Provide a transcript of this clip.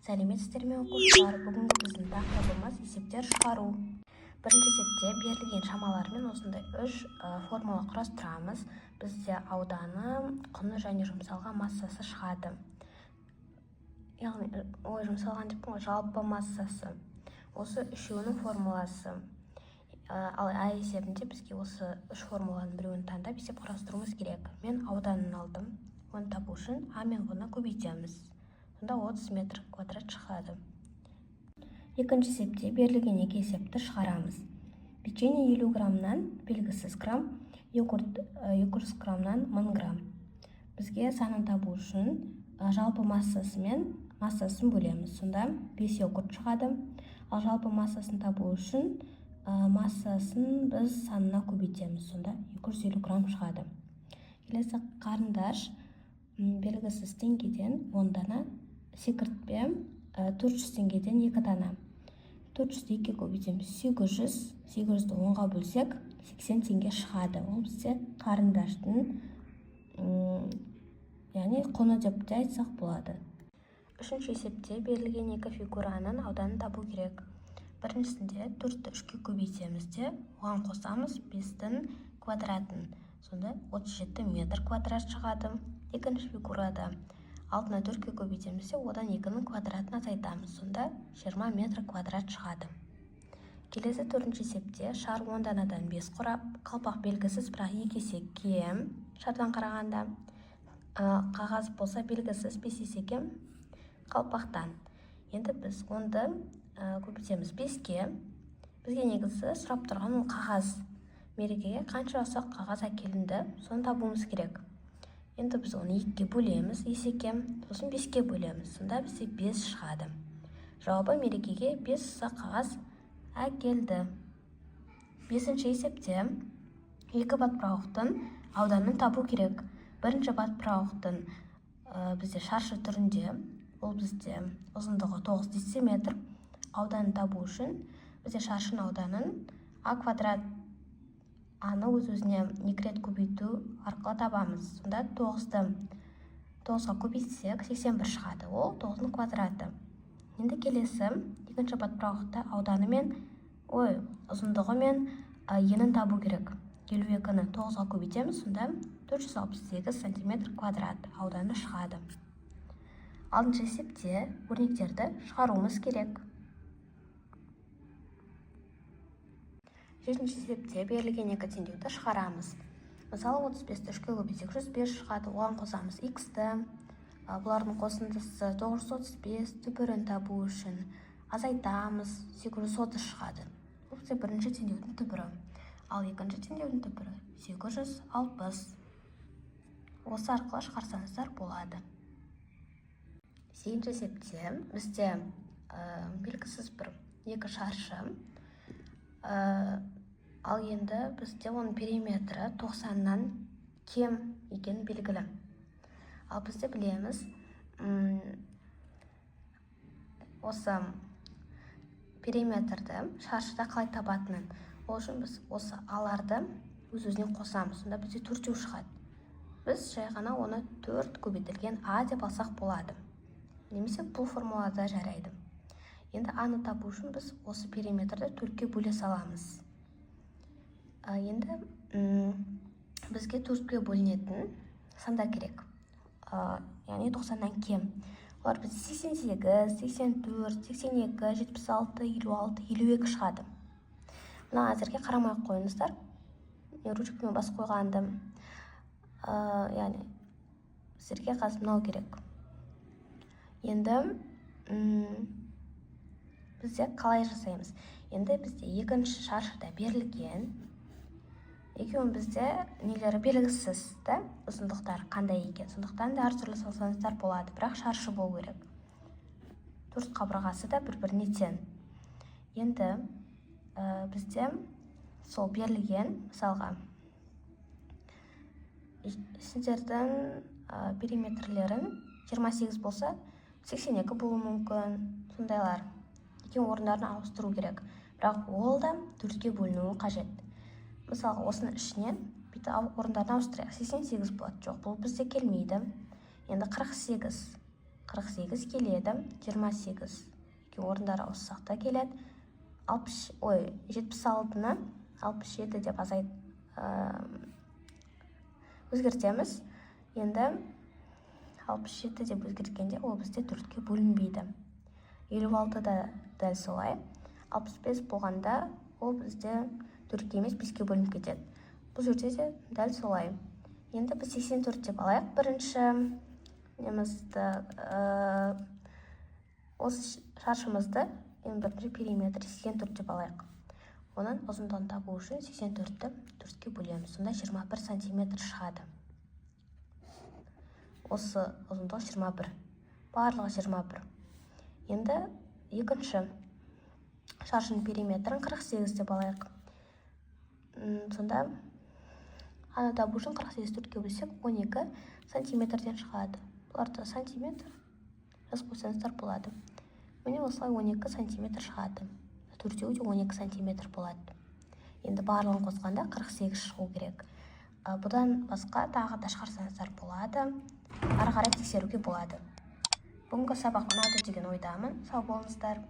Сәлеметсіздер ме оқушылар? Бүгінгі біздің тақырыбымыз есептер шығару. Бірінші есепте берілген шамалармен осындай үш формула құрастырамыз. Бізде ауданы, құны және жұмсалған массасы шығады. Яғни, жұмсалған деп қой, жалпы массасы. Осы үшеуінің формуласы. Ал А есебінде бізге осы үш формуланың біреуін таңдап есеп құрастыруымыз керек. Мен ауданын алдым. Оны табу үшін А мен Б-ны көбейтеміз. Сонда 30 метр квадрат шығады. Екінші есепте берілген екі есепті шығарамыз. Печенье 50 граммнан белгісіз грамм, йогурт 200 граммнан 1000 грамм. Бізге санын табу үшін жалпы массасы мен массасын бөлеміз. Сонда 5 йогурт шығады. Ал жалпы массасын табу үшін массасын біз санына көбейтеміз. Сонда 250 грамм шығады. Келесі қарындаш белгісіз теңгеден 10 дана, секіртпе 400 теңгеден 2 дана. 400-ді 2-ге көбейтеміз. 800-ді 10-ға бөлсек 80 теңге шығады. Ол бізде қарындаштың яғни құны деп те айтсақ болады. Үшінші есепте берілген екі фигураның ауданын табу керек. Біріншісінде 4-ті 3-ке көбейтеміз де, оған қосамыз 5-дің квадратын. Сонда 37 метр квадрат шығады. Екінші фигурада 6-ны 4-ке көбейтеміз де, одан 2-ның квадратын азайтамыз. Сонда 20 метр квадрат шығады. Келесі төртінші есепте шар 10 данадан 5 құрап, қалпақ белгісіз, бірақ 2 есе кем шардан қарағанда. Қағаз болса белгісіз 5 есе кем қалпақтан. Енді біз 10-ды көбейтеміз 5-ке. Бізге негізі сұрап тұрған ол қағаз. Мерекеге қанша ұсақ қағаз әкелінді, соны табуымыз керек. Енді біз оны 2-ге бөлеміз, есекем, сосын 5-ке бөлеміз. Сонда бізде 5 шығады. Жауабы мерекеге 5 ұсақ қағаз әкелді. Бесінші есепте екі батпырауықтың ауданын табу керек. Бірінші батпырауықтың бізде шаршы түрінде, ол бізде ұзындығы 9 дециметр. Ауданын табу үшін бізде шаршының ауданын А квадрат аны өз-өзіне 2 рет көбейту арқылы табамыз. Сонда 9-ды 9-ға көбейтсек 81 шығады. Ол 9-ның квадраты. Енді келесі екінші батпырауықта ауданы мен ұзындығы мен енін табу керек. 52-ні 9-ға көбейтеміз, сонда 468 сантиметр квадрат ауданы шығады. Алтыншы есепте өрнектерді шығаруымыз керек. Жетінші есепте берілген екі теңдеуді шығарамыз. Мысалы 35-ті 3-ке көбейтсек 105 шығады. Оған қосамыз x-ті. Бұлардың қосындысы 935, түбірін табу үшін азайтамыз, 830 шығады. Бұл бізде бірінші теңдеудің түбірі. Ал екінші теңдеудің түбірі 860. Осы арқылы шығарсаңыздар болады. Сегізінші есепте бізде белгісіз бір екі шаршы. Ал енді бізде оның периметрі 90-нан кем екен белгілі. Ал бізде білеміз, осы периметрді шаршыда қалай табатынын. Ол үшін біз осы аларды өз-өзіне қосамыз. Сонда бізде 4 шығады. Біз жай ғана оны 4 көбейтілген А деп алсақ болады. Немесе бұл формулада жарайды. Енді аны табу үшін біз осы периметрді 4-ке бөле саламыз. Енді бізге 4-ке бөлінетін сандар керек. Яғни 90-нан кем. Олар бізде 88, 84, 82, 76, 56, 52 шығады. Мына әзірге қарамай қойыңыздар. Ручкамен бас қойғандым. Яғни сіздерге қазір мынау керек. Енді бізде қалай жасаймыз? Енді бізде екінші шаршыда берілген. Екеуін бізде нелері белгісіз, ұзындықтар қандай екен. Сондықтан да әртүрлі салсаңыздар болады, бірақ шаршы болу керек. Төрт қабырғасы да бір-біріне тең. Енді бізде сол берілген, мысалға, сіздердің периметрлерін 28 болса, 82 болуы мүмкін, сондайлар. Екеуін орындарын ауыстыру керек. Бірақ ол да 4-ке бөлінуі қажет. Мысалы, осының ішінен орындарын ауыстырайық. 88 болады. Жоқ, бұл бізде келмейді. Енді 48. 48 келеді. 28 орындар ауыссақ та келеді. 76-ны 67 деп өзгертеміз. Енді 67 деп өзгерткенде ол бізде 4-ке бөлінбейді. 56 да дәл солай. 65 болғанда ол бізде 4-ке емес 5-ке бөлініп кетеді. Бұл жерде де дәл солай. Енді біз 84 деп алайық. Бірінші немізді осы шаршымызды бірінші периметр 84 деп алайық. Оның ұзындығын табу үшін 84-ті 4-ке бөлеміз. Сонда 21 сантиметр шығады. Осы ұзындығы 21. Барлығы 21. Енді екінші шаршының периметрін 48 деп алайық. Сонда аны табу үшін 48 4-ке бөлсек 12 сантиметрден шығады. Бұларды сантиметр жазып қойсаңыздар болады. Міне осылай 12 сантиметр шығады. 4-еу де 12 сантиметр болады. Енді барлығын қосқанда 48 шығу керек. Бұдан басқа тағы да шығарсаңыздар болады. Ары қарай тексеруге болады. Бүгінгі сабақ ұнады деген ойдамын. Сау болыңыздар.